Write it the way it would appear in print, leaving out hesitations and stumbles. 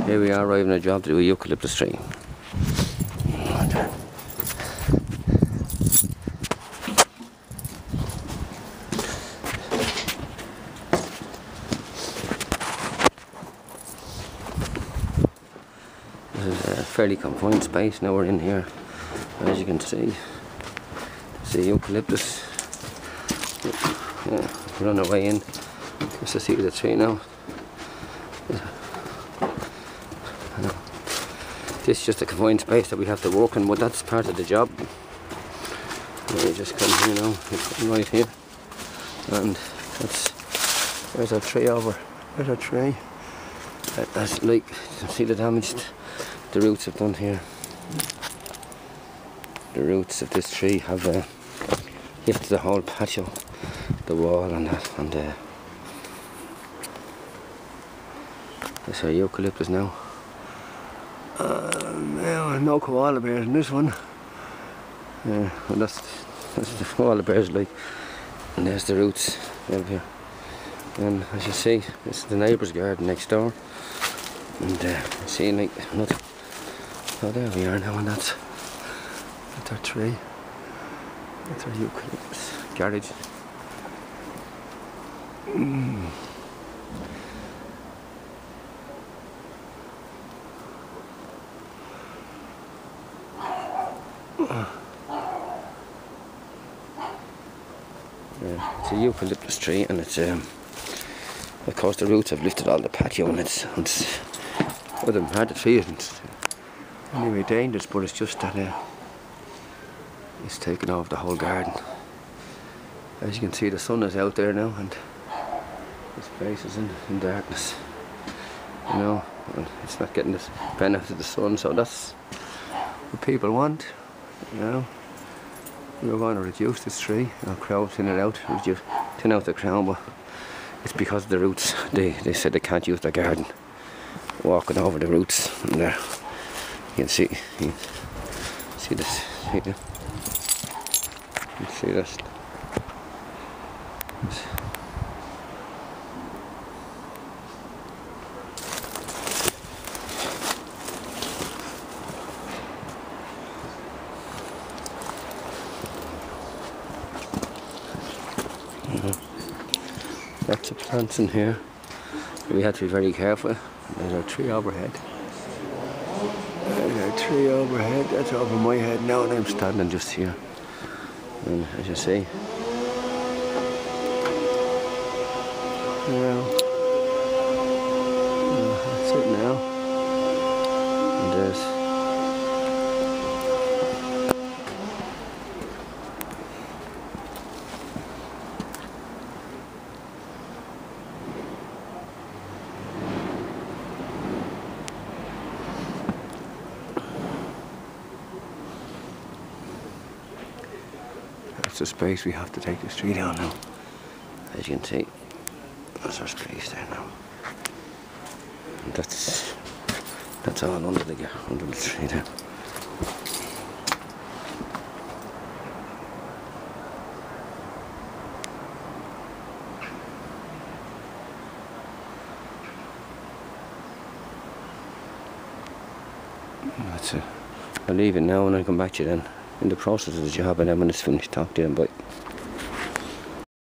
Here we are arriving at a job to do a eucalyptus tree. This is a fairly confined space. Now we're in here, as you can see. It's a eucalyptus. Yeah, we're on our way in just to see the tree now. This is just a confined space that we have to work in, but that's part of the job. We just come here now, we come right here, and there's our tree over. There's our tree. That's like, you can see the damage the roots have done here. The roots of this tree have lifted the whole patio, the wall, and that, and there's our eucalyptus now. No koala bears in this one. Yeah, well that's the koala bears like. And there's the roots over here. And as you see, this is the neighbour's garden next door. And you see like another. Oh, there we are now, and that's our tree. That's our eucalyptus garage. It's a eucalyptus tree, and it's of course the roots have lifted all the patio, and it's other than hard to tree isn't anyway dangerous, but it's just that it's taken over the whole garden. As you can see, the sun is out there now, and this place is in darkness. You know, and it's not getting this benefit of the sun, so that's what people want. You know, we're going to reduce this tree, thin it out, thin out the crown, but it's because of the roots. They said they can't use their garden, walking over the roots, and there you can see this, you can see this. Lots of plants in here. We have to be very careful. There's our tree overhead. There's our tree overhead. That's over my head now, and I'm standing just here. And as you see, that's it now. And there's the space we have to take this tree down now. As you can see, that's our space there now. And that's all under the tree there. That's it. I'll leave it now and I'll come back to you then in the process of the job, and then when it's finished, talk to you. Bye.